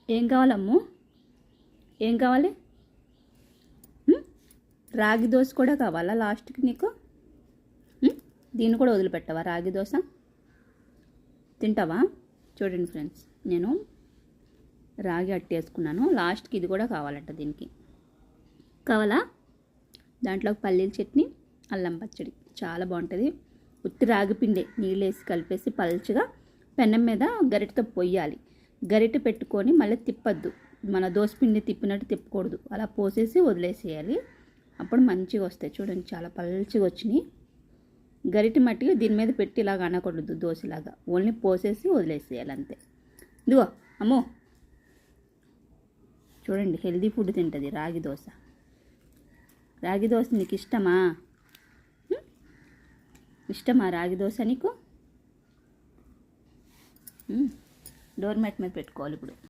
ఏం కావాలమ్ము? ఏం కావాలి? రాగి దోశ కూడా కావాలా లాస్ట్కి నీకు? దీన్ని కూడా వదిలిపెట్టవా? రాగి దోశ తింటావా? చూడండి ఫ్రెండ్స్, నేను రాగి అట్టి వేసుకున్నాను. లాస్ట్కి ఇది కూడా కావాలంట. దీనికి కావాలా? దాంట్లో పల్లీల చట్నీ, అల్లం పచ్చడి చాలా బాగుంటుంది. ఉత్తి రాగి పిండి నీళ్ళు వేసి కలిపేసి పల్చగా పెనం మీద గరిటెతో పొయ్యాలి. గరిటె పెట్టుకొని మళ్ళీ తిప్పద్దు. మన దోసపిండి తిప్పినట్టు తిప్పకూడదు. అలా పోసేసి వదిలేసేయాలి. అప్పుడు మంచిగా వస్తాయి. చూడండి చాలా పల్చగా వచ్చినాయి. గరిటె మట్టిగా దీని మీద పెట్టి ఇలాగ అనకూడదు దోశలాగా. ఓన్లీ పోసేసి వదిలేసేయాలి అంతే. ఇదిగో అమ్మో, చూడండి హెల్దీ ఫుడ్ తింటుంది రాగి దోశ. రాగి దోశ నీకు ఇష్టమా? ఇష్టమా రాగి దోశ నీకు? డోర్ మ్యాట్ మీద పెట్టుకోవాలి ఇప్పుడు.